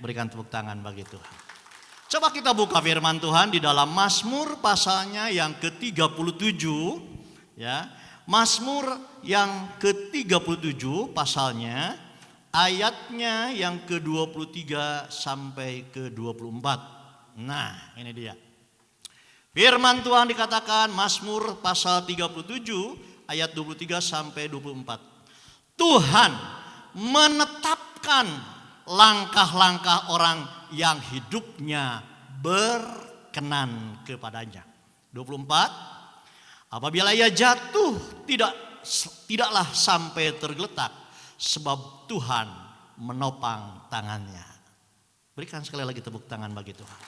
Berikan tepuk tangan bagi Tuhan. Coba kita buka firman Tuhan di dalam Mazmur pasalnya yang ke-37 ya. Mazmur yang ke-37 pasalnya ayatnya yang ke-23 sampai ke-24. Nah, ini dia. Firman Tuhan dikatakan Mazmur pasal 37 ayat 23 sampai 24. Tuhan menetapkan langkah-langkah orang yang hidupnya berkenan kepadanya. 24. Apabila ia jatuh tidaklah sampai tergeletak sebab Tuhan menopang tangannya. Berikan sekali lagi tepuk tangan bagi Tuhan.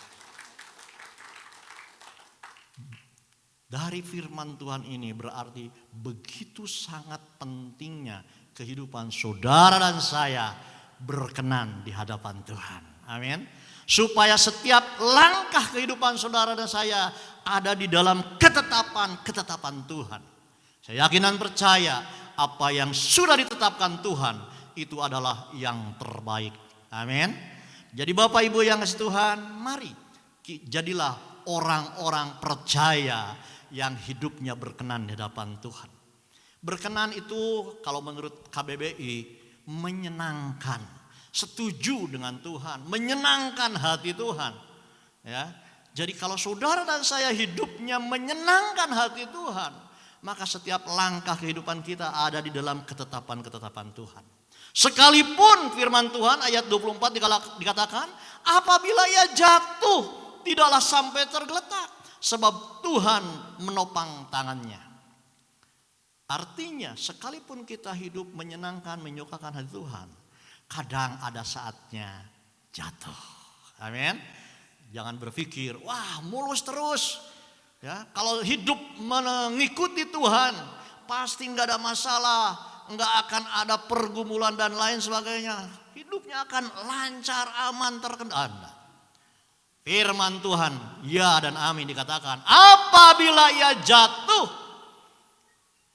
Dari firman Tuhan ini berarti begitu sangat pentingnya kehidupan saudara dan saya berkenan di hadapan Tuhan. Amin. Supaya setiap langkah kehidupan saudara dan saya ada di dalam ketetapan Tuhan. Saya yakin dan percaya apa yang sudah ditetapkan Tuhan itu adalah yang terbaik. Amin. Jadi Bapak Ibu yang kasih Tuhan, mari jadilah orang-orang percaya yang hidupnya berkenan di hadapan Tuhan. Berkenan itu kalau menurut KBBI menyenangkan, setuju dengan Tuhan, menyenangkan hati Tuhan. Ya, jadi kalau saudara dan saya hidupnya menyenangkan hati Tuhan, maka setiap langkah kehidupan kita ada di dalam ketetapan-ketetapan Tuhan. Sekalipun firman Tuhan ayat 24 dikatakan, apabila ia jatuh tidaklah sampai tergeletak sebab Tuhan menopang tangannya. Artinya sekalipun kita hidup menyenangkan, menyukakan hati Tuhan, kadang ada saatnya jatuh. Amin. Jangan berpikir, wah mulus terus. Ya, kalau hidup mengikuti Tuhan, pasti nggak ada masalah, nggak akan ada pergumulan dan lain sebagainya. Hidupnya akan lancar, aman, terkendali. Firman Tuhan, ya dan amin dikatakan, apabila ia jatuh,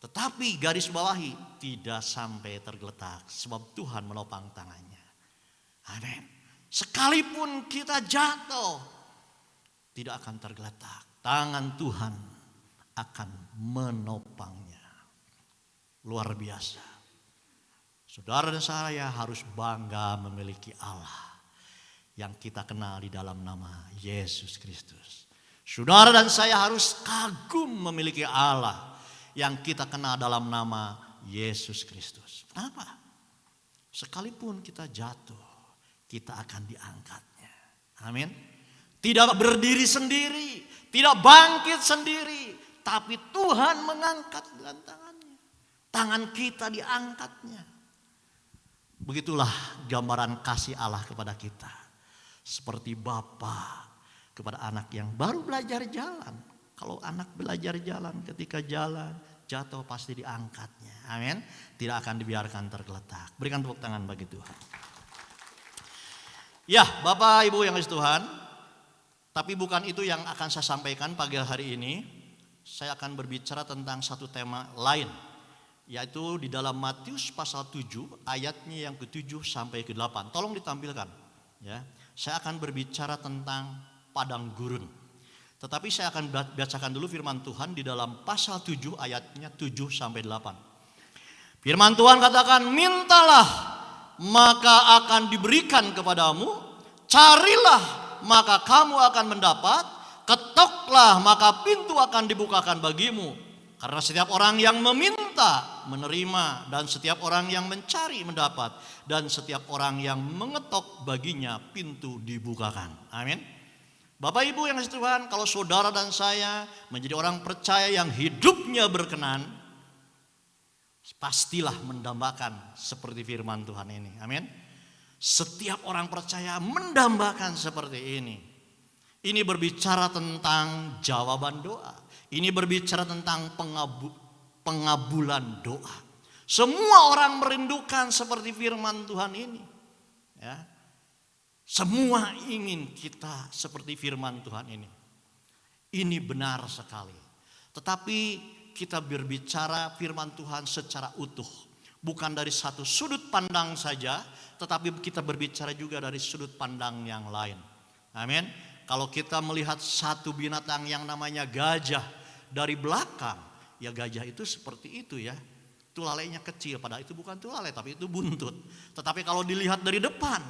tetapi garis bawahi tidak sampai tergeletak sebab Tuhan menopang tangannya. Amin. Sekalipun kita jatuh, tidak akan tergeletak. Tangan Tuhan akan menopangnya. Luar biasa. Saudara dan saya harus bangga memiliki Allah yang kita kenal di dalam nama Yesus Kristus. Saudara dan saya harus kagum memiliki Allah yang kita kenal dalam nama Yesus Kristus. Kenapa? Sekalipun kita jatuh, kita akan diangkatnya. Amin. Tidak berdiri sendiri, tidak bangkit sendiri, tapi Tuhan mengangkat dengan tangannya. Tangan kita diangkatnya. Begitulah gambaran kasih Allah kepada kita. Seperti Bapa kepada anak yang baru belajar jalan. Kalau anak belajar jalan, ketika jalan jatuh pasti diangkatnya. Amin. Tidak akan dibiarkan tergeletak. Berikan tepuk tangan bagi Tuhan. Ya, Bapak Ibu yang kasih Tuhan, tapi bukan itu yang akan saya sampaikan pagi hari ini. Saya akan berbicara tentang satu tema lain, yaitu di dalam Matius pasal 7 ayatnya yang ke-7 sampai ke-8. Tolong ditampilkan. Ya, saya akan berbicara tentang padang gurun. Tetapi saya akan bacakan dulu firman Tuhan di dalam pasal 7 ayatnya 7 sampai 8. Firman Tuhan katakan, mintalah maka akan diberikan kepadamu, carilah maka kamu akan mendapat, ketoklah maka pintu akan dibukakan bagimu. Karena setiap orang yang meminta menerima, dan setiap orang yang mencari mendapat, dan setiap orang yang mengetok baginya pintu dibukakan. Amin. Bapak Ibu yang kasih Tuhan, kalau saudara dan saya menjadi orang percaya yang hidupnya berkenan, pastilah mendambakan seperti firman Tuhan ini. Amin. Setiap orang percaya mendambakan seperti ini. Ini berbicara tentang jawaban doa. Ini berbicara tentang pengabulan doa. Semua orang merindukan seperti firman Tuhan ini. Ya. Semua ingin kita seperti firman Tuhan ini. Ini benar sekali. Tetapi kita berbicara firman Tuhan secara utuh. Bukan dari satu sudut pandang saja, tetapi kita berbicara juga dari sudut pandang yang lain. Amin. Kalau kita melihat satu binatang yang namanya gajah dari belakang, ya gajah itu seperti itu ya. Tulalainya kecil, padahal itu bukan tulalai tapi itu buntut. Tetapi kalau dilihat dari depan,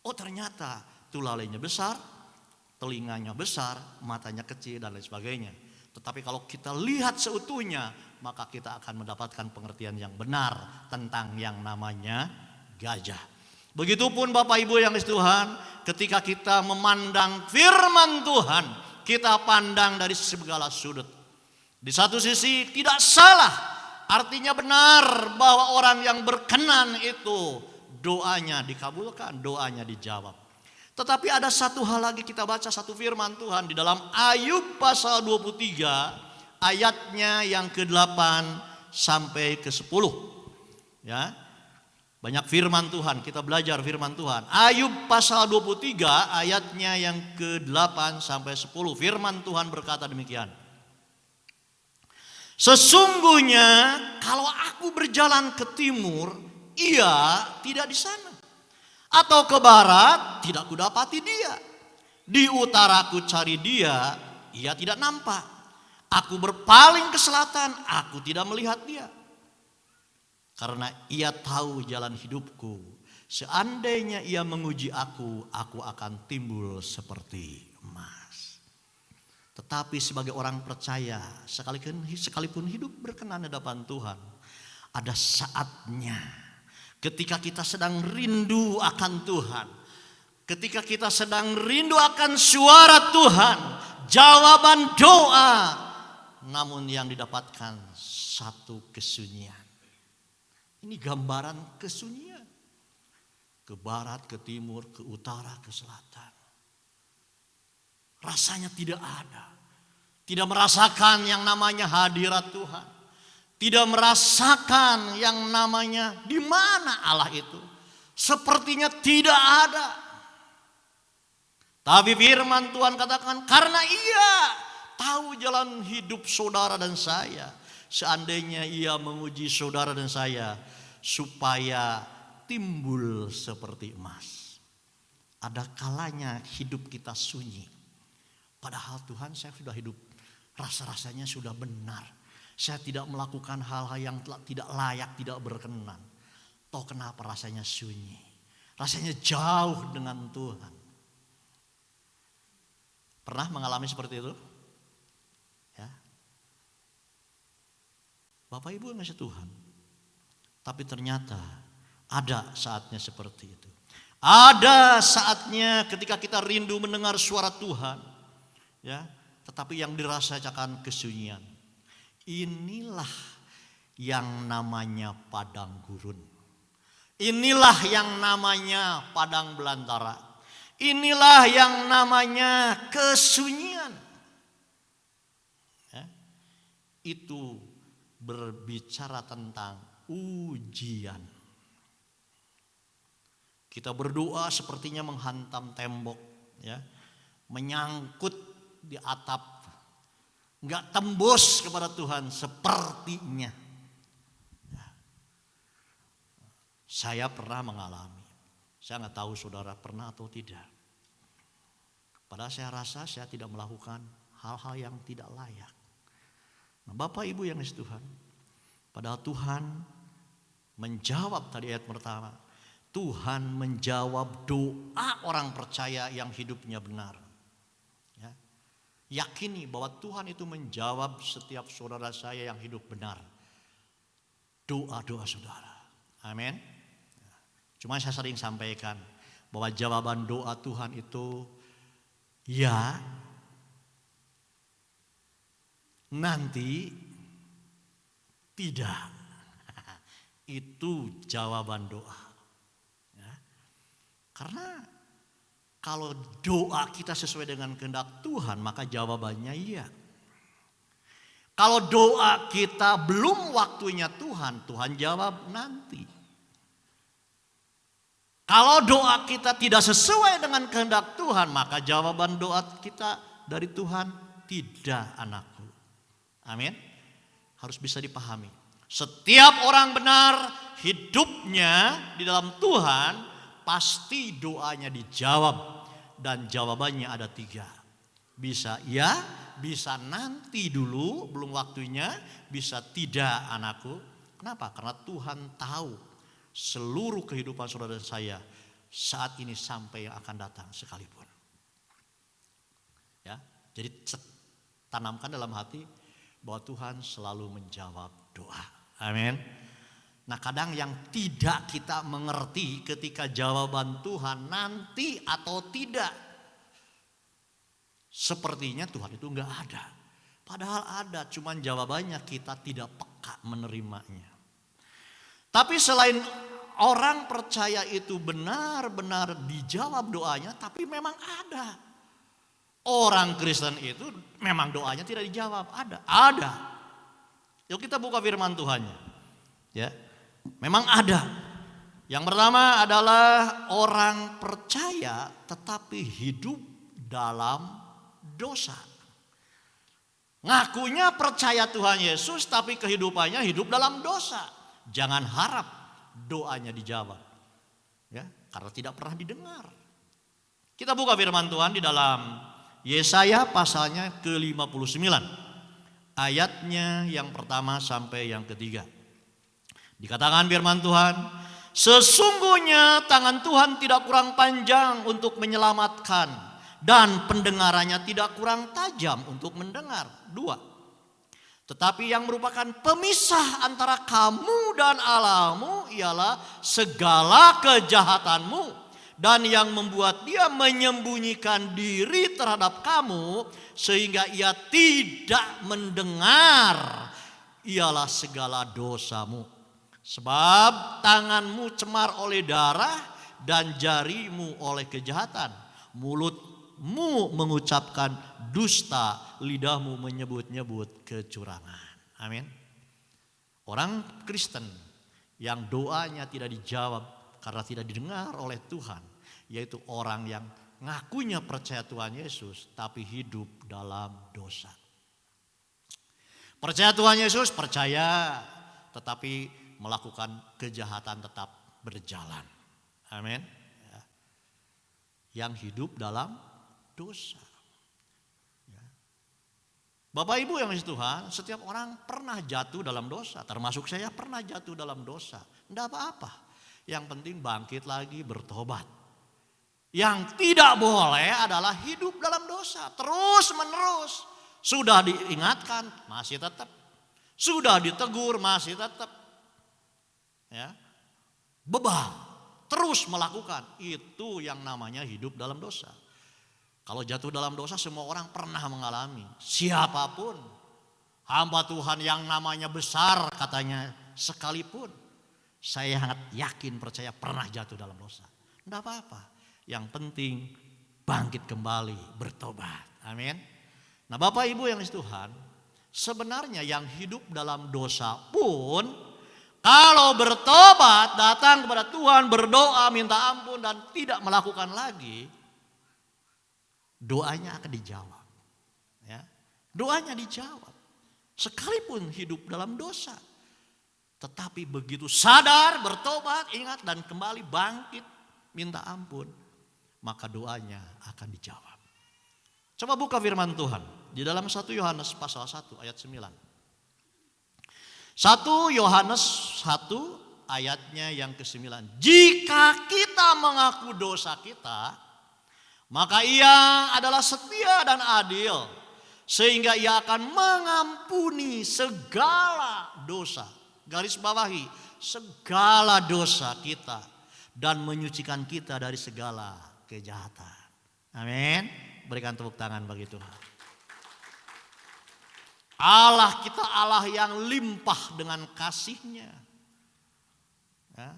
oh ternyata tulalainya besar, telinganya besar, matanya kecil dan lain sebagainya. Tetapi kalau kita lihat seutuhnya, maka kita akan mendapatkan pengertian yang benar tentang yang namanya gajah. Begitupun Bapak Ibu yang dikasihi Tuhan, ketika kita memandang firman Tuhan, kita pandang dari segala sudut. Di satu sisi tidak salah, artinya benar bahwa orang yang berkenan itu doanya dikabulkan, doanya dijawab. Tetapi ada satu hal lagi, kita baca satu firman Tuhan di dalam Ayub pasal 23 ayatnya yang ke-8 sampai ke-10. Ya. Banyak firman Tuhan, kita belajar firman Tuhan. Ayub pasal 23 ayatnya yang ke-8 sampai 10. Firman Tuhan berkata demikian. Sesungguhnya kalau aku berjalan ke timur, ia tidak di sana. Atau ke barat, tidak kudapati dia. Di utara ku cari dia, ia tidak nampak. Aku berpaling ke selatan, aku tidak melihat dia. Karena ia tahu jalan hidupku. Seandainya ia menguji aku akan timbul seperti emas. Tetapi sebagai orang percaya, sekalipun hidup berkenan di hadapan Tuhan, ada saatnya ketika kita sedang rindu akan Tuhan, ketika kita sedang rindu akan suara Tuhan, jawaban doa, namun yang didapatkan satu kesunyian. Ini gambaran kesunyian. Ke barat, ke timur, ke utara, ke selatan. Rasanya tidak ada. Tidak merasakan yang namanya hadirat Tuhan. Tidak merasakan yang namanya di mana Allah itu. Sepertinya tidak ada. Tapi firman Tuhan katakan, karena ia tahu jalan hidup saudara dan saya. Seandainya ia menguji saudara dan saya, supaya timbul seperti emas. Ada kalanya hidup kita sunyi. Padahal Tuhan, saya sudah hidup, rasa-rasanya sudah benar. Saya tidak melakukan hal-hal yang tidak layak, tidak berkenan. Toh kenapa rasanya sunyi? Rasanya jauh dengan Tuhan. Pernah mengalami seperti itu? Ya. Bapak Ibu yang kasih Tuhan. Tapi ternyata ada saatnya seperti itu. Ada saatnya ketika kita rindu mendengar suara Tuhan. Ya, tetapi yang dirasakan kesunyian. Inilah yang namanya padang gurun. Inilah yang namanya padang belantara. Inilah yang namanya kesunyian. Ya. Itu berbicara tentang ujian. Kita berdoa sepertinya menghantam tembok, ya, menyangkut di atap. Enggak tembus kepada Tuhan sepertinya. Ya. Saya pernah mengalami. Saya enggak tahu saudara pernah atau tidak. Padahal saya rasa saya tidak melakukan hal-hal yang tidak layak. Nah, Bapak Ibu yang dikasihi Tuhan. Padahal Tuhan menjawab tadi ayat pertama. Tuhan menjawab doa orang percaya yang hidupnya benar. Yakini bahwa Tuhan itu menjawab setiap saudara saya yang hidup benar. Doa-doa saudara. Amin. Cuma saya sering sampaikan bahwa jawaban doa Tuhan itu ya, nanti, tidak. Itu jawaban doa. Ya. Karena kalau doa kita sesuai dengan kehendak Tuhan, maka jawabannya iya. Kalau doa kita belum waktunya Tuhan, Tuhan jawab nanti. Kalau doa kita tidak sesuai dengan kehendak Tuhan, maka jawaban doa kita dari Tuhan tidak, anakku. Amin. Harus bisa dipahami. Setiap orang benar hidupnya di dalam Tuhan, pasti doanya dijawab. Dan jawabannya ada 3. Bisa ya, bisa nanti dulu, belum waktunya, bisa tidak anakku. Kenapa? Karena Tuhan tahu seluruh kehidupan saudara dan saya saat ini sampai yang akan datang sekalipun. Ya, jadi tanamkan dalam hati bahwa Tuhan selalu menjawab doa. Amin. Nah, kadang yang tidak kita mengerti ketika jawaban Tuhan nanti atau tidak. Sepertinya Tuhan itu enggak ada. Padahal ada, cuman jawabannya kita tidak peka menerimanya. Tapi selain orang percaya itu benar-benar dijawab doanya, tapi memang ada. Orang Kristen itu memang doanya tidak dijawab, ada. Yuk kita buka firman Tuhannya. Ya. Memang ada. Yang pertama adalah orang percaya tetapi hidup dalam dosa. Ngakunya percaya Tuhan Yesus tapi kehidupannya hidup dalam dosa. Jangan harap doanya dijawab. Ya, karena tidak pernah didengar. Kita buka firman Tuhan di dalam Yesaya pasalnya ke-59. Ayatnya yang pertama sampai yang ketiga. Dikatakan firman Tuhan, sesungguhnya tangan Tuhan tidak kurang panjang untuk menyelamatkan dan pendengarannya tidak kurang tajam untuk mendengar. 2. Tetapi yang merupakan pemisah antara kamu dan Allahmu ialah segala kejahatanmu, dan yang membuat dia menyembunyikan diri terhadap kamu sehingga ia tidak mendengar ialah segala dosamu. Sebab tanganmu cemar oleh darah dan jarimu oleh kejahatan. Mulutmu mengucapkan dusta, lidahmu menyebut-nyebut kecurangan. Amin. Orang Kristen yang doanya tidak dijawab karena tidak didengar oleh Tuhan, yaitu orang yang ngakunya percaya Tuhan Yesus tapi hidup dalam dosa. Percaya Tuhan Yesus, percaya, tetapi melakukan kejahatan tetap berjalan. Amin. Ya. Yang hidup dalam dosa. Ya. Bapak Ibu yang dikasihi Tuhan, setiap orang pernah jatuh dalam dosa. Termasuk saya pernah jatuh dalam dosa. Tidak apa-apa. Yang penting bangkit lagi, bertobat. Yang tidak boleh adalah hidup dalam dosa. Terus menerus. Sudah diingatkan, masih tetap. Sudah ditegur, masih tetap. Ya, bebal, terus melakukan, itu yang namanya hidup dalam dosa. Kalau jatuh dalam dosa semua orang pernah mengalami, siapapun, hamba Tuhan yang namanya besar katanya sekalipun, saya sangat yakin percaya pernah jatuh dalam dosa. Tidak apa-apa, yang penting bangkit kembali, bertobat. Amin. Nah, Bapak Ibu yang dikasihi Tuhan, sebenarnya yang hidup dalam dosa pun kalau bertobat, datang kepada Tuhan, berdoa, minta ampun dan tidak melakukan lagi, doanya akan dijawab. Ya, doanya dijawab. Sekalipun hidup dalam dosa, tetapi begitu sadar, bertobat, ingat dan kembali bangkit, minta ampun, maka doanya akan dijawab. Coba buka firman Tuhan di dalam 1 Yohanes pasal 1 ayat 9. 1 Yohanes 1 ayatnya yang ke-9. Jika kita mengaku dosa kita, maka ia adalah setia dan adil, sehingga ia akan mengampuni segala dosa. Garis bawahi, segala dosa kita dan menyucikan kita dari segala kejahatan. Amin. Berikan tepuk tangan bagi Tuhan. Allah kita Allah yang limpah dengan kasih-Nya. Ya.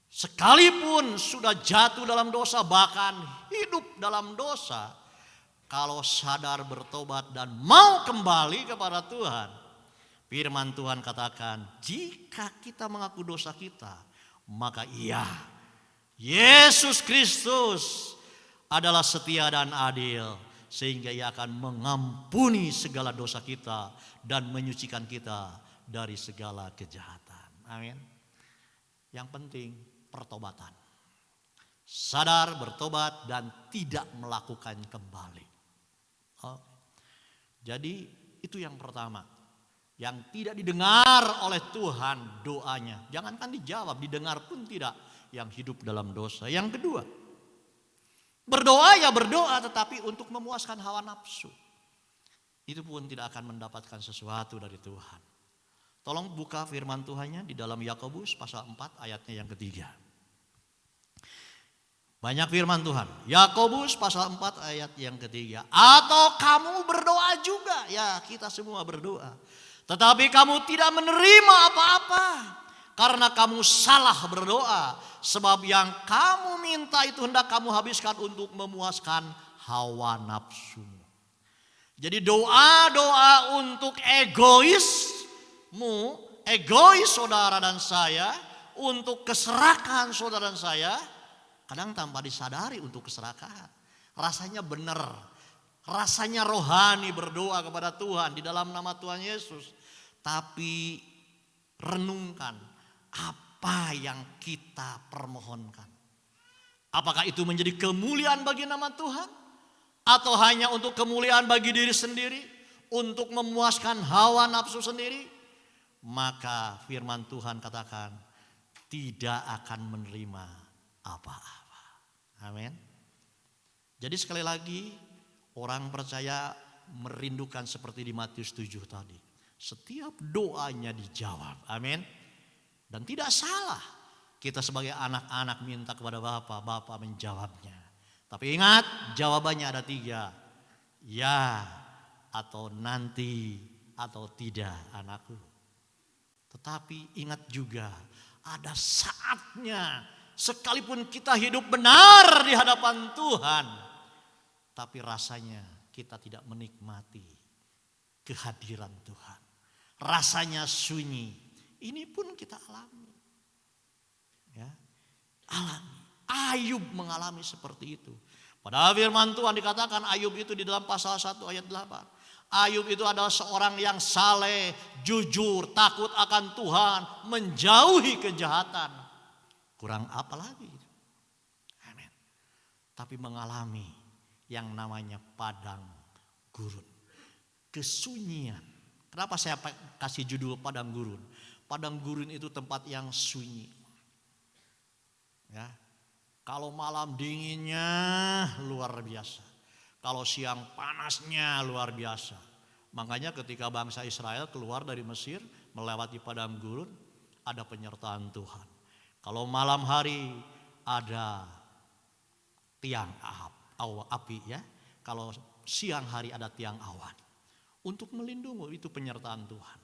Sekalipun sudah jatuh dalam dosa, bahkan hidup dalam dosa, kalau sadar bertobat dan mau kembali kepada Tuhan, firman Tuhan katakan, jika kita mengaku dosa kita, maka Ia, Yesus Kristus adalah setia dan adil, sehingga Ia akan mengampuni segala dosa kita dan menyucikan kita dari segala kejahatan. Amin. Yang penting pertobatan. Sadar, bertobat, dan tidak melakukan kembali. Oh. Jadi itu yang pertama. Yang tidak didengar oleh Tuhan doanya. Jangankan dijawab, didengar pun tidak. Yang hidup dalam dosa. Yang kedua, berdoa ya berdoa tetapi untuk memuaskan hawa nafsu. Itu pun tidak akan mendapatkan sesuatu dari Tuhan. Tolong buka firman Tuhannya di dalam Yakobus pasal 4 ayatnya yang ketiga. Banyak firman Tuhan. Yakobus pasal 4 ayat yang ketiga. Atau kamu berdoa juga. Ya, kita semua berdoa. Tetapi kamu tidak menerima apa-apa. Karena kamu salah berdoa. Sebab yang kamu minta itu hendak kamu habiskan untuk memuaskan hawa nafsumu. Jadi doa-doa untuk egoismu, egois saudara dan saya, untuk keserakahan saudara dan saya, kadang tanpa disadari untuk keserakahan. Rasanya benar, rasanya rohani berdoa kepada Tuhan di dalam nama Tuhan Yesus. Tapi renungkan apa yang kita permohonkan. Apakah itu menjadi kemuliaan bagi nama Tuhan? Atau hanya untuk kemuliaan bagi diri sendiri? Untuk memuaskan hawa nafsu sendiri? Maka firman Tuhan katakan tidak akan menerima apa-apa. Amin. Jadi sekali lagi orang percaya merindukan seperti di Matius 7 tadi. Setiap doanya dijawab. Amin. Dan tidak salah kita sebagai anak-anak minta kepada Bapa, Bapa menjawabnya. Tapi ingat jawabannya ada 3. Ya atau nanti atau tidak anakku. Tetapi ingat juga ada saatnya sekalipun kita hidup benar di hadapan Tuhan. Tapi rasanya kita tidak menikmati kehadiran Tuhan. Rasanya sunyi. Ini pun kita alami. Ya, alami. Ayub mengalami seperti itu. Pada firman Tuhan dikatakan Ayub itu di dalam pasal 1 ayat 8. Ayub itu adalah seorang yang saleh, jujur, takut akan Tuhan, menjauhi kejahatan. Kurang apa lagi? Amin. Tapi mengalami yang namanya padang gurun. Kesunyian. Kenapa saya kasih judul padang gurun? Padang gurun itu tempat yang sunyi. Ya. Kalau malam dinginnya luar biasa. Kalau siang panasnya luar biasa. Makanya ketika bangsa Israel keluar dari Mesir melewati padang gurun, ada penyertaan Tuhan. Kalau malam hari ada tiang api ya. Kalau siang hari ada tiang awan. Untuk melindungi itu penyertaan Tuhan.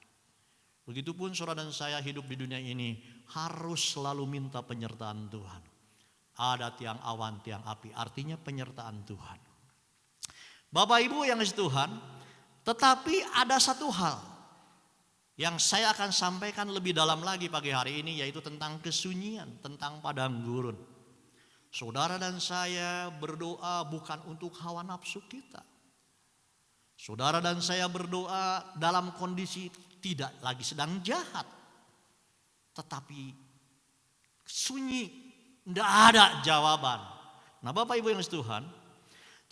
Begitupun saudara dan saya hidup di dunia ini harus selalu minta penyertaan Tuhan. Ada tiang awan, tiang api, artinya penyertaan Tuhan. Bapak Ibu yang kasih Tuhan, tetapi ada satu hal yang saya akan sampaikan lebih dalam lagi pagi hari ini, yaitu tentang kesunyian, tentang padang gurun. Saudara dan saya berdoa bukan untuk hawa nafsu kita. Saudara dan saya berdoa dalam kondisi tidak lagi sedang jahat, tetapi sunyi. Tidak ada jawaban. Nah Bapak Ibu yang kasih Tuhan,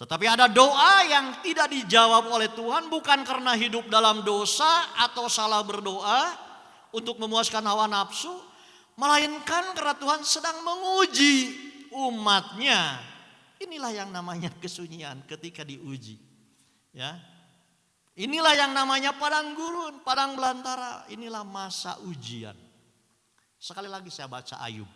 tetapi ada doa yang tidak dijawab oleh Tuhan bukan karena hidup dalam dosa atau salah berdoa untuk memuaskan hawa nafsu, melainkan karena Tuhan sedang menguji umatnya. Inilah yang namanya kesunyian ketika diuji. Ya, inilah yang namanya padang gurun, padang belantara. Inilah masa ujian. Sekali lagi saya baca Ayub.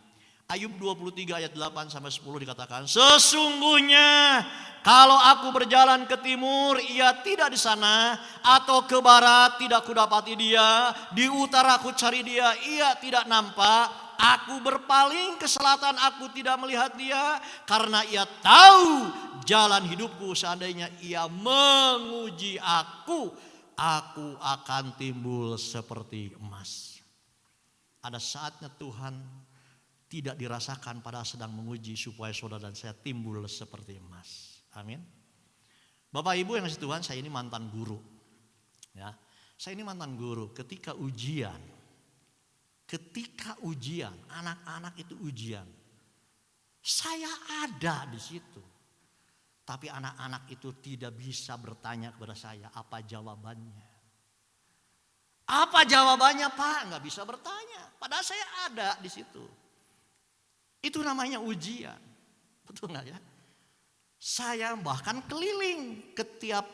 Ayub 23 ayat 8 sampai 10 dikatakan, sesungguhnya kalau aku berjalan ke timur ia tidak di sana, atau ke barat tidak kudapati dia, di utara aku cari dia ia tidak nampak, aku berpaling ke selatan aku tidak melihat dia, karena ia tahu jalan hidupku, seandainya ia menguji aku akan timbul seperti emas. Ada saatnya Tuhan tidak dirasakan pada sedang menguji supaya saudara dan saya timbul seperti emas. Amin. Bapak Ibu yang kasih Tuhan, saya ini mantan guru. Ya, Saya ini mantan guru, ketika ujian, anak-anak itu ujian. Saya ada di situ. Tapi anak-anak itu tidak bisa bertanya kepada saya apa jawabannya. Apa jawabannya Pak? Nggak bisa bertanya. Padahal saya ada di situ. Itu namanya ujian. Betul nggak ya? Saya bahkan keliling ke tiap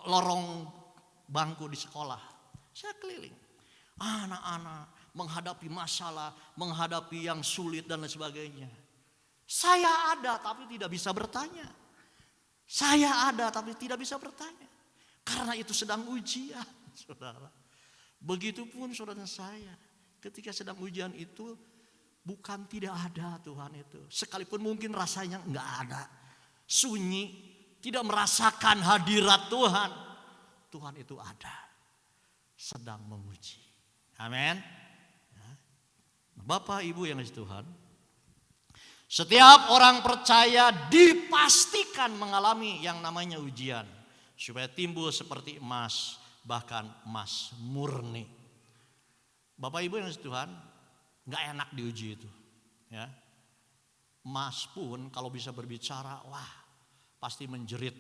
lorong bangku di sekolah. Saya keliling. Anak-anak menghadapi masalah, menghadapi yang sulit dan lain sebagainya. Saya ada tapi tidak bisa bertanya. Saya ada tapi tidak bisa bertanya. Karena itu sedang ujian, saudara. Begitupun saudara saya. Ketika sedang ujian itu bukan tidak ada Tuhan itu. Sekalipun mungkin rasanya enggak ada. Sunyi, tidak merasakan hadirat Tuhan. Tuhan itu ada. Sedang menguji. Amin. Bapak Ibu yang dikasihi Tuhan. Setiap orang percaya dipastikan mengalami yang namanya ujian. Supaya timbul seperti emas, bahkan emas murni. Bapak Ibu yang dikasihi Tuhan, gak enak diuji itu. Ya. Emas pun kalau bisa berbicara, wah pasti menjerit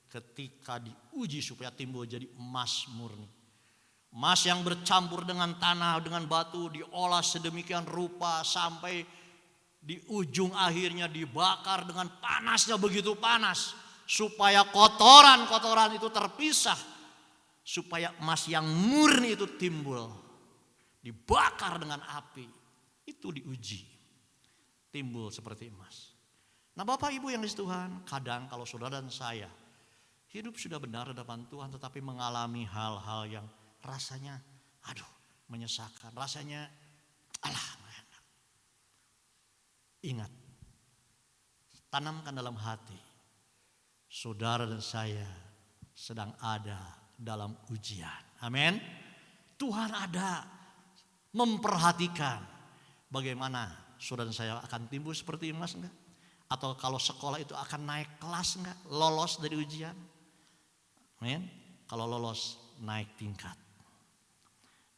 ketika diuji supaya timbul jadi emas murni. Emas yang bercampur dengan tanah, dengan batu, diolah sedemikian rupa sampai di ujung akhirnya dibakar dengan panasnya begitu panas. Supaya kotoran-kotoran itu terpisah. Supaya emas yang murni itu timbul. Dibakar dengan api. Itu diuji. Timbul seperti emas. Nah Bapak Ibu yang dikasihi Tuhan, kadang kalau saudara dan saya hidup sudah benar di hadapan Tuhan tetapi mengalami hal-hal yang rasanya menyesakan. Rasanya enak. Ingat, tanamkan dalam hati, saudara dan saya sedang ada dalam ujian. Amin. Tuhan ada memperhatikan bagaimana saudara dan saya akan timbul seperti emas enggak? Atau kalau sekolah itu akan naik kelas enggak? Lolos dari ujian. Amin. Kalau lolos naik tingkat.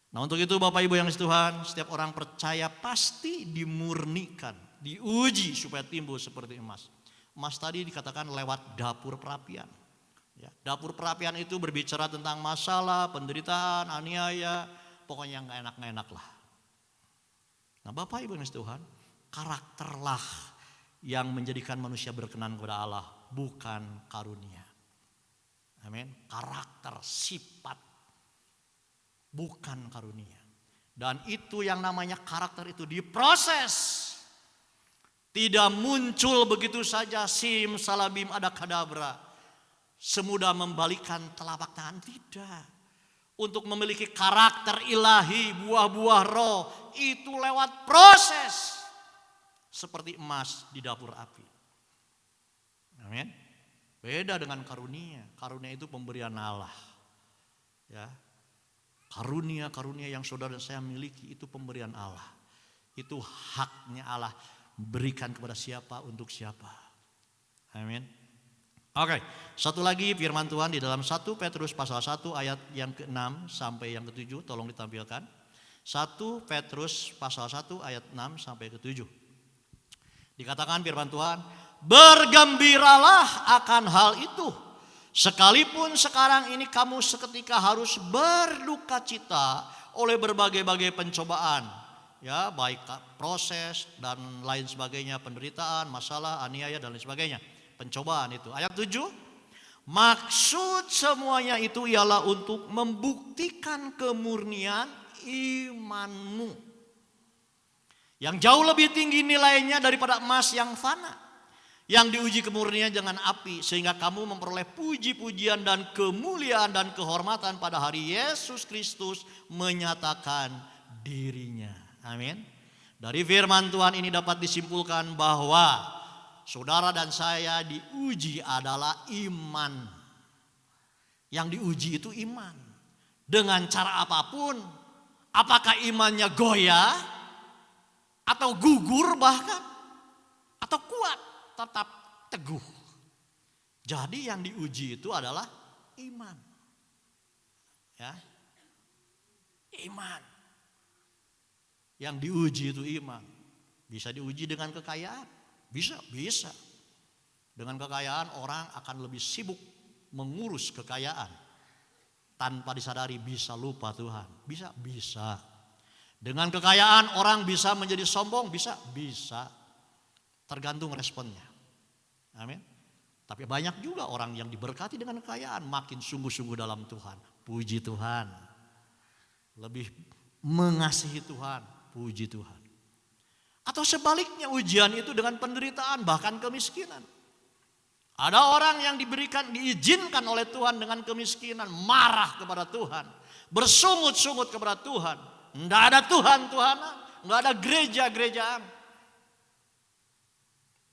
Nah untuk itu Bapak Ibu yang dikasihi Tuhan, setiap orang percaya pasti dimurnikan, diuji supaya timbul seperti emas. Emas tadi dikatakan lewat dapur perapian. Ya, dapur perapian itu berbicara tentang masalah, penderitaan, aniaya, pokoknya yang gak enak-enak lah. Nah Bapak Ibu yang dikasihi Tuhan, karakterlah yang menjadikan manusia berkenan kepada Allah, bukan karunia. Amin. Karakter, sifat, bukan karunia. Dan itu yang namanya karakter itu diproses. Tidak muncul begitu saja sim salabim ada kadabra. Semudah membalikan telapak tangan, tidak. Untuk memiliki karakter ilahi, buah-buah roh, itu lewat proses. Seperti emas di dapur api. Amin. Beda dengan karunia. Karunia itu pemberian Allah. Ya. Karunia-karunia yang saudara dan saya miliki itu pemberian Allah. Itu haknya Allah. Berikan kepada siapa, untuk siapa. Amin. Oke, satu lagi firman Tuhan di dalam 1 Petrus pasal 1 ayat yang ke-6 sampai yang ke-7. Tolong ditampilkan. 1 Petrus pasal 1 ayat 6 sampai ke-7. Dikatakan firman Tuhan, bergembiralah akan hal itu. Sekalipun sekarang ini kamu seketika harus berduka cita oleh berbagai-bagai pencobaan. Ya, baik proses dan lain sebagainya, penderitaan, masalah, aniaya dan lain sebagainya. Pencobaan itu. Ayat 7. Maksud semuanya itu ialah untuk membuktikan kemurnian imanmu. Yang jauh lebih tinggi nilainya daripada emas yang fana. Yang diuji kemurnian dengan api. Sehingga kamu memperoleh puji-pujian dan kemuliaan dan kehormatan pada hari Yesus Kristus menyatakan dirinya. Amin. Dari firman Tuhan ini dapat disimpulkan bahwa saudara dan saya diuji adalah iman. Yang diuji itu iman. Dengan cara apapun. Apakah imannya goyah? Atau gugur bahkan? Atau kuat? Tetap teguh. Jadi yang diuji itu adalah iman. Ya. Iman. Yang diuji itu iman. Bisa diuji dengan kekayaan. Bisa. Dengan kekayaan orang akan lebih sibuk mengurus kekayaan. Tanpa disadari bisa lupa Tuhan. Bisa. Dengan kekayaan orang bisa menjadi sombong. Bisa. Tergantung responnya. Amin. Tapi banyak juga orang yang diberkati dengan kekayaan. Makin sungguh-sungguh dalam Tuhan. Puji Tuhan. Lebih mengasihi Tuhan. Puji Tuhan. Atau sebaliknya ujian itu dengan penderitaan. Bahkan kemiskinan. Ada orang yang diizinkan oleh Tuhan dengan kemiskinan. Marah kepada Tuhan. Bersungut-sungut kepada Tuhan. Tidak ada Tuhan-Tuhanan. Tidak ada gereja-gerejaan.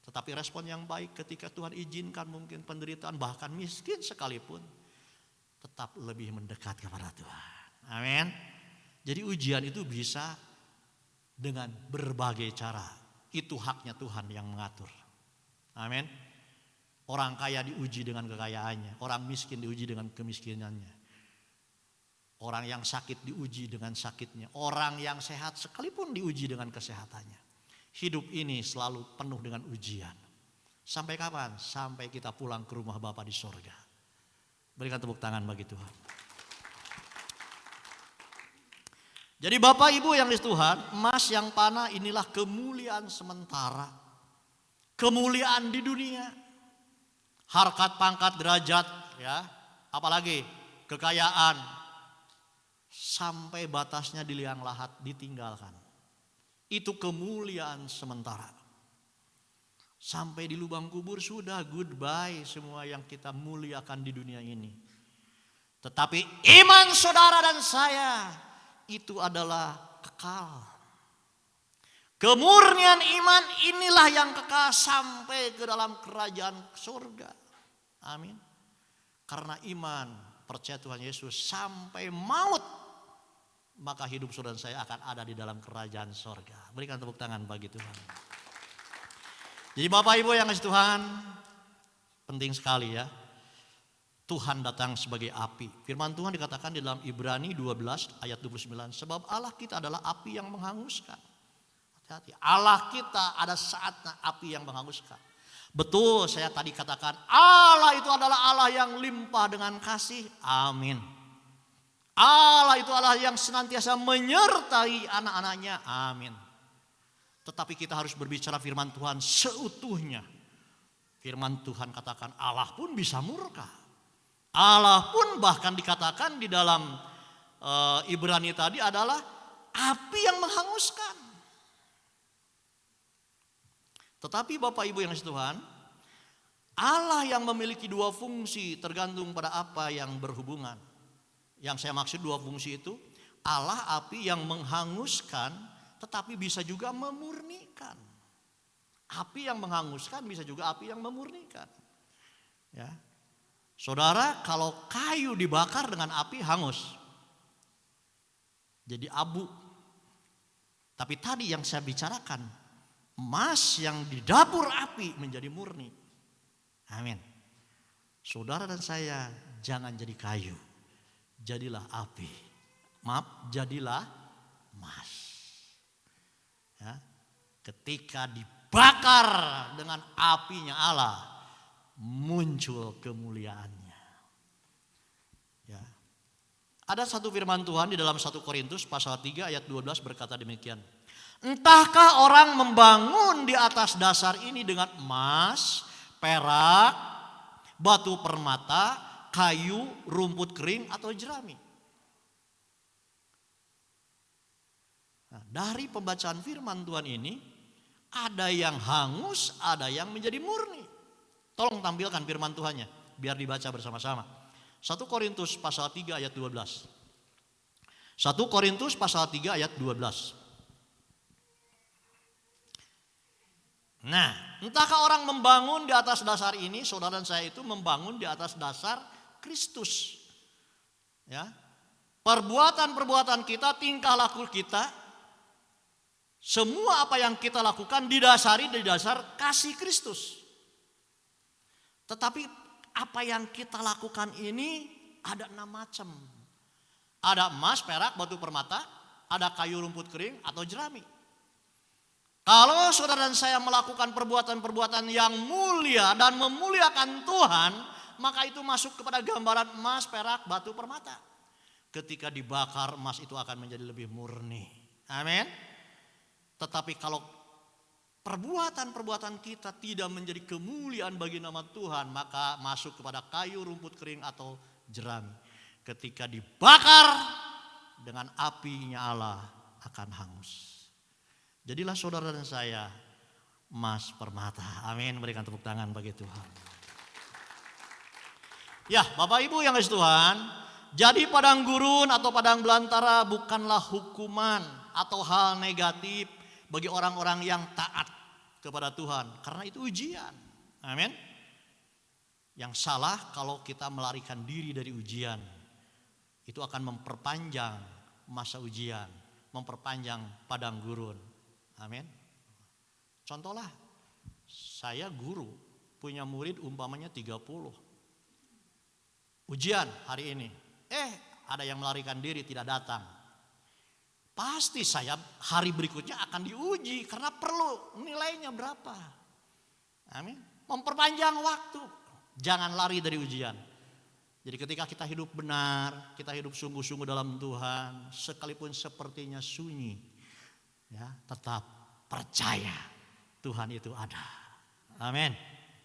Tetapi respon yang baik ketika Tuhan izinkan mungkin penderitaan. Bahkan miskin sekalipun. Tetap lebih mendekat kepada Tuhan. Amin. Jadi ujian itu bisa dengan berbagai cara. Itu haknya Tuhan yang mengatur. Amin. Orang kaya diuji dengan kekayaannya. Orang miskin diuji dengan kemiskinannya. Orang yang sakit diuji dengan sakitnya. Orang yang sehat sekalipun diuji dengan kesehatannya. Hidup ini selalu penuh dengan ujian. Sampai kapan? Sampai kita pulang ke rumah Bapa di sorga. Berikan tepuk tangan bagi Tuhan. Jadi Bapak Ibu yang di Tuhan, emas yang panah inilah kemuliaan sementara. Kemuliaan di dunia. Harkat, pangkat, derajat, ya, apalagi kekayaan. Sampai batasnya di liang lahat ditinggalkan. Itu kemuliaan sementara. Sampai di lubang kubur sudah goodbye semua yang kita muliakan di dunia ini. Tetapi iman saudara dan saya itu adalah kekal. Kemurnian iman inilah yang kekal sampai ke dalam kerajaan surga. Amin. Karena iman percaya Tuhan Yesus sampai maut, maka hidup saudara saya akan ada di dalam kerajaan surga. Berikan tepuk tangan bagi Tuhan. Jadi Bapak Ibu yang kasih Tuhan, penting sekali ya. Tuhan datang sebagai api. Firman Tuhan dikatakan di dalam Ibrani 12 ayat 29. Sebab Allah kita adalah api yang menghanguskan. Hati-hati. Allah kita ada saatnya api yang menghanguskan. Betul saya tadi katakan Allah itu adalah Allah yang limpah dengan kasih. Amin. Allah itu Allah yang senantiasa menyertai anak-anaknya. Amin. Tetapi kita harus berbicara firman Tuhan seutuhnya. Firman Tuhan katakan Allah pun bisa murka. Allah pun bahkan dikatakan di dalam Ibrani tadi adalah api yang menghanguskan. Tetapi Bapak Ibu yang kasih Tuhan, Allah yang memiliki dua fungsi tergantung pada apa yang berhubungan. Yang saya maksud dua fungsi itu, Allah api yang menghanguskan tetapi bisa juga memurnikan. Api yang menghanguskan bisa juga api yang memurnikan. Ya. Saudara, kalau kayu dibakar dengan api hangus. Jadi abu. Tapi tadi yang saya bicarakan, emas yang di dapur api menjadi murni. Amin. Saudara dan saya jangan jadi kayu. Jadilah api. Maaf, jadilah emas. Ya. Ketika dibakar dengan apinya Allah, muncul kemuliaannya. Ya. Ada satu firman Tuhan di dalam 1 Korintus pasal 3 ayat 12 berkata demikian. Entahkah orang membangun di atas dasar ini dengan emas, perak, batu permata, kayu, rumput kering atau jerami. Nah, dari pembacaan firman Tuhan ini ada yang hangus, ada yang menjadi murni. Tolong tampilkan firman Tuhannya biar dibaca bersama-sama. 1 Korintus pasal 3 ayat 12. 1 Korintus pasal 3 ayat 12. Nah, entahkah orang membangun di atas dasar ini, saudara dan saya itu membangun di atas dasar Kristus. Ya. Perbuatan-perbuatan kita, tingkah laku kita, semua apa yang kita lakukan didasari di dasar kasih Kristus. Tetapi apa yang kita lakukan ini ada 6 macam. Ada emas, perak, batu permata, ada kayu rumput kering atau jerami. Kalau saudara dan saya melakukan perbuatan-perbuatan yang mulia dan memuliakan Tuhan, maka itu masuk kepada gambaran emas, perak, batu permata. Ketika dibakar, emas itu akan menjadi lebih murni. Amin. Tetapi kalau perbuatan-perbuatan kita tidak menjadi kemuliaan bagi nama Tuhan, maka masuk kepada kayu, rumput kering atau jerami. Ketika dibakar dengan apinya Allah akan hangus. Jadilah saudara dan saya emas permata. Amin. Berikan tepuk tangan bagi Tuhan. Ya, Bapak Ibu yang kasih Tuhan, jadi padang gurun atau padang belantara bukanlah hukuman atau hal negatif bagi orang-orang yang taat kepada Tuhan, karena itu ujian. Amin. Yang salah kalau kita melarikan diri dari ujian, itu akan memperpanjang masa ujian, memperpanjang padang gurun. Amin. Contohlah, saya guru, punya murid umpamanya 30. Ujian hari ini, ada yang melarikan diri tidak datang. Pasti saya hari berikutnya akan diuji karena perlu nilainya berapa. Amin. Memperpanjang waktu. Jangan lari dari ujian. Jadi ketika kita hidup benar, kita hidup sungguh-sungguh dalam Tuhan, sekalipun sepertinya sunyi, ya, tetap percaya Tuhan itu ada. Amin.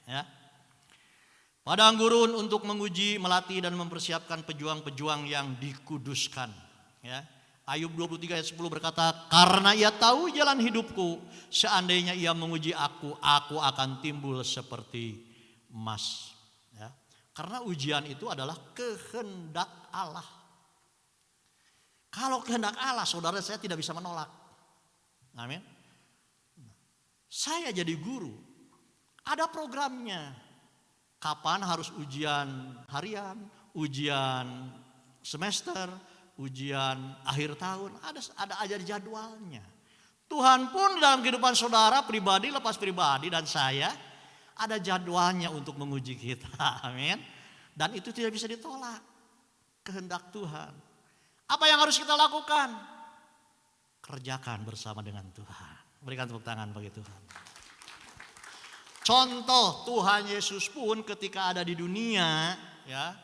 Ya. Padang gurun untuk menguji, melatih dan mempersiapkan pejuang-pejuang yang dikuduskan. Ya. Ayub 23 ayat 10 berkata, karena ia tahu jalan hidupku, seandainya ia menguji aku akan timbul seperti emas. Ya. Karena ujian itu adalah kehendak Allah. Kalau kehendak Allah, saudara saya tidak bisa menolak. Amin. Saya jadi guru, ada programnya. Kapan harus ujian harian, ujian semester, ujian akhir tahun, ada aja jadwalnya. Tuhan pun dalam kehidupan saudara pribadi, lepas pribadi dan saya, ada jadwalnya untuk menguji kita. Amin. Dan itu tidak bisa ditolak. Kehendak Tuhan. Apa yang harus kita lakukan? Kerjakan bersama dengan Tuhan. Berikan tepuk tangan bagi Tuhan. Contoh Tuhan Yesus pun ketika ada di dunia, ya,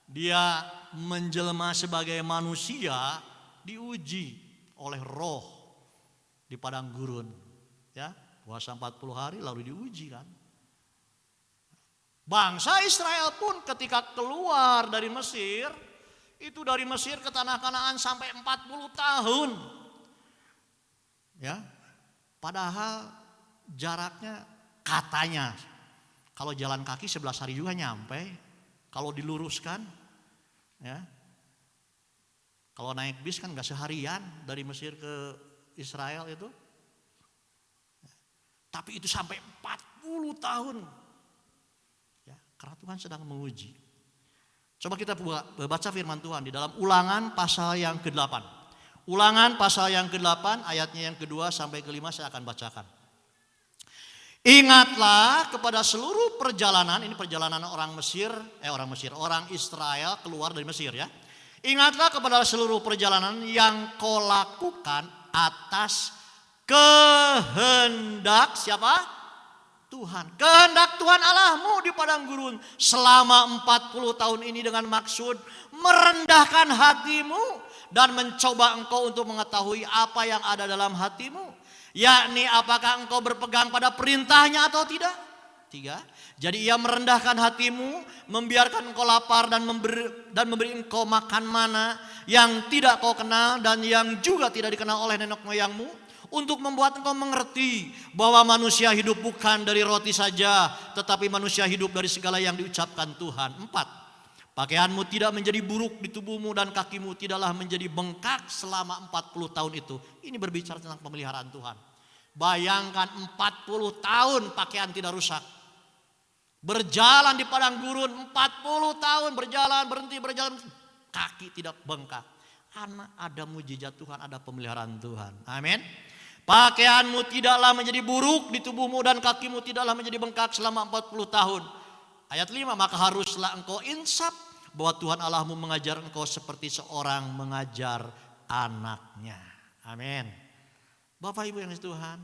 dia menjelma sebagai manusia, diuji oleh roh di padang gurun, ya, puasa 40 hari lalu diuji kan. Bangsa Israel pun ketika keluar dari Mesir, itu dari Mesir ke tanah Kanaan sampai 40 tahun. Ya. Padahal jaraknya katanya kalau jalan kaki 11 hari juga nyampe, kalau diluruskan, ya. Kalau naik bis kan gak seharian dari Mesir ke Israel itu. Tapi itu sampai 40 tahun. Ya, karena Tuhan sedang menguji. Coba kita baca firman Tuhan di dalam Ulangan pasal yang ke-8. Ulangan pasal yang ke-8 ayatnya yang kedua sampai ke-5 saya akan bacakan. Ingatlah kepada seluruh perjalanan, ini perjalanan orang Israel keluar dari Mesir ya. Ingatlah kepada seluruh perjalanan yang kau lakukan atas kehendak siapa? Tuhan. Kehendak Tuhan Allahmu di padang gurun selama 40 tahun ini dengan maksud merendahkan hatimu dan mencoba engkau untuk mengetahui apa yang ada dalam hatimu. Yakni apakah engkau berpegang pada perintahnya atau tidak? 3. Jadi ia merendahkan hatimu, membiarkan engkau lapar dan memberi engkau makan mana yang tidak kau kenal dan yang juga tidak dikenal oleh nenek moyangmu, untuk membuat engkau mengerti bahwa manusia hidup bukan dari roti saja, tetapi manusia hidup dari segala yang diucapkan Tuhan. 4. Pakaianmu tidak menjadi buruk di tubuhmu dan kakimu tidaklah menjadi bengkak selama 40 tahun itu. Ini berbicara tentang pemeliharaan Tuhan. Bayangkan 40 tahun pakaian tidak rusak. Berjalan di padang gurun 40 tahun berjalan, berhenti, kaki tidak bengkak. Karena ada mujizat Tuhan, ada pemeliharaan Tuhan. Amin. Pakaianmu tidaklah menjadi buruk di tubuhmu dan kakimu tidaklah menjadi bengkak selama 40 tahun. Ayat 5, maka haruslah engkau insaf bahwa Tuhan Allahmu mengajar engkau seperti seorang mengajar anaknya. Amin. Bapak Ibu yang dikasihi Tuhan,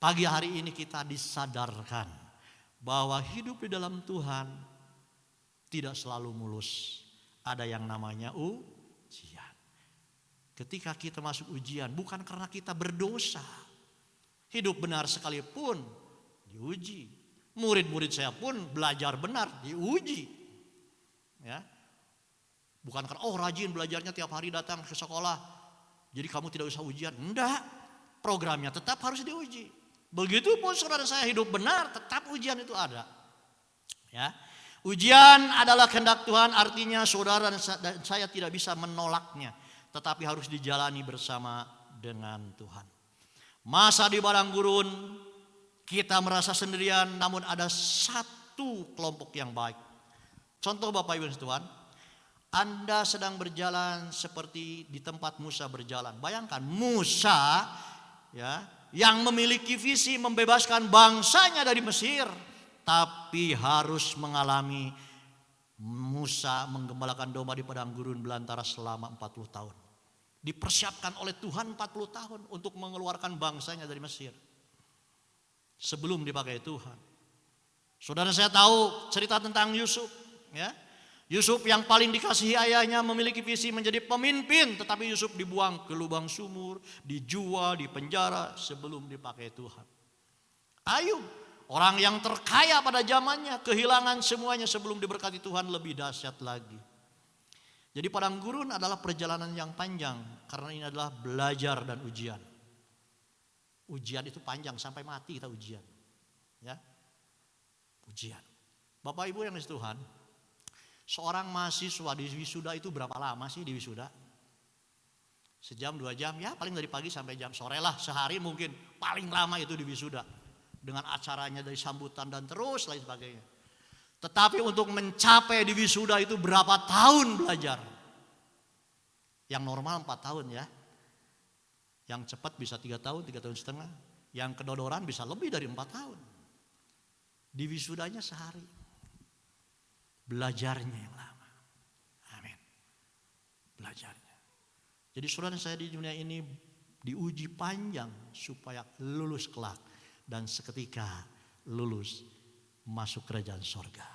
pagi hari ini kita disadarkan bahwa hidup di dalam Tuhan tidak selalu mulus. Ada yang namanya ujian. Ketika kita masuk ujian bukan karena kita berdosa. Hidup benar sekalipun diuji. Murid-murid saya pun belajar benar diuji. Ya. Bukan karena rajin belajarnya tiap hari datang ke sekolah, jadi kamu tidak usah ujian. Enggak. Programnya tetap harus diuji. Begitupun saudara saya hidup benar, tetap ujian itu ada. Ya. Ujian adalah kehendak Tuhan, artinya saudara dan saya tidak bisa menolaknya, tetapi harus dijalani bersama dengan Tuhan. Masa di padang gurun kita merasa sendirian, namun ada satu kelompok yang baik. Contoh Bapak Ibu Tuhan, Anda sedang berjalan seperti di tempat Musa berjalan. Bayangkan Musa ya, yang memiliki visi membebaskan bangsanya dari Mesir, tapi harus mengalami Musa menggembalakan domba di padang gurun belantara selama 40 tahun. Dipersiapkan oleh Tuhan 40 tahun untuk mengeluarkan bangsanya dari Mesir. Sebelum dipakai Tuhan. Saudara saya tahu cerita tentang Yusuf. Ya. Yusuf yang paling dikasihi ayahnya memiliki visi menjadi pemimpin. Tetapi Yusuf dibuang ke lubang sumur, dijual, dipenjara sebelum dipakai Tuhan. Ayub, orang yang terkaya pada zamannya, kehilangan semuanya sebelum diberkati Tuhan, lebih dahsyat lagi. Jadi padang gurun adalah perjalanan yang panjang karena ini adalah belajar dan ujian. Ujian itu panjang sampai mati kita ujian. Ya. Ujian. Bapak Ibu yang dikasihi Tuhan, seorang mahasiswa di wisuda itu berapa lama sih di wisuda? Sejam, 2 jam, ya paling dari pagi sampai jam sore lah, sehari mungkin paling lama itu di wisuda. Dengan acaranya dari sambutan dan terus lain sebagainya. Tetapi untuk mencapai di wisuda itu berapa tahun belajar? Yang normal 4 tahun ya. Yang cepat bisa 3 tahun, 3 tahun setengah. Yang kedodoran bisa lebih dari 4 tahun. Di wisudanya sehari. Belajarnya yang lama. Amin. Belajarnya. Jadi saudara saya di dunia ini diuji panjang supaya lulus kelak. Dan seketika lulus masuk kerajaan sorga.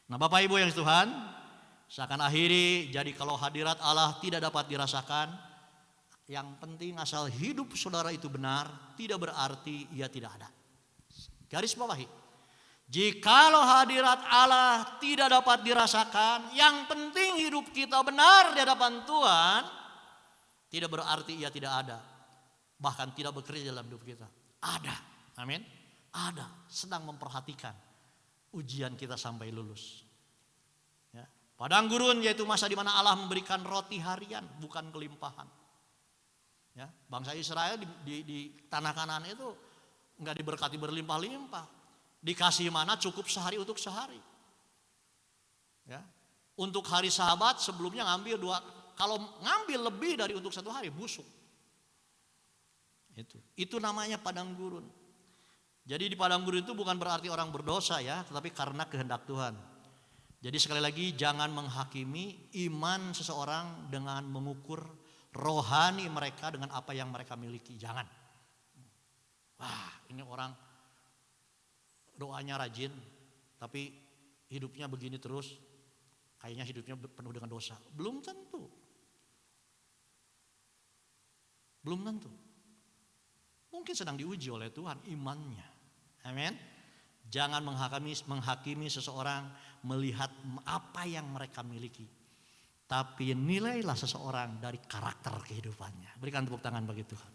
Nah Bapak Ibu yang Tuhan, saya akan akhiri. Jadi kalau hadirat Allah tidak dapat dirasakan, yang penting asal hidup saudara itu benar, tidak berarti ia tidak ada. Garis bawahi, jikalau hadirat Allah tidak dapat dirasakan, yang penting hidup kita benar di hadapan Tuhan, tidak berarti ia tidak ada. Bahkan tidak bekerja dalam hidup kita. Ada, amin. Ada, sedang memperhatikan ujian kita sampai lulus. Ya. Padang gurun yaitu masa di mana Allah memberikan roti harian, bukan kelimpahan. Ya. Bangsa Israel di tanah Kanaan itu enggak diberkati berlimpah-limpah. Dikasih mana cukup sehari untuk sehari. Ya. Untuk hari Sabat sebelumnya ngambil 2, kalau ngambil lebih dari untuk 1 hari busuk. Itu namanya padang gurun. Jadi di padang gurun itu bukan berarti orang berdosa ya, tetapi karena kehendak Tuhan. Jadi sekali lagi jangan menghakimi iman seseorang dengan mengukur rohani mereka dengan apa yang mereka miliki. Jangan. Wah ini orang doanya rajin, tapi hidupnya begini terus, kayaknya hidupnya penuh dengan dosa. Belum tentu. Belum tentu. Mungkin sedang diuji oleh Tuhan imannya. Amin. Jangan menghakimi seseorang melihat apa yang mereka miliki. Tapi nilailah seseorang dari karakter kehidupannya. Berikan tepuk tangan bagi Tuhan.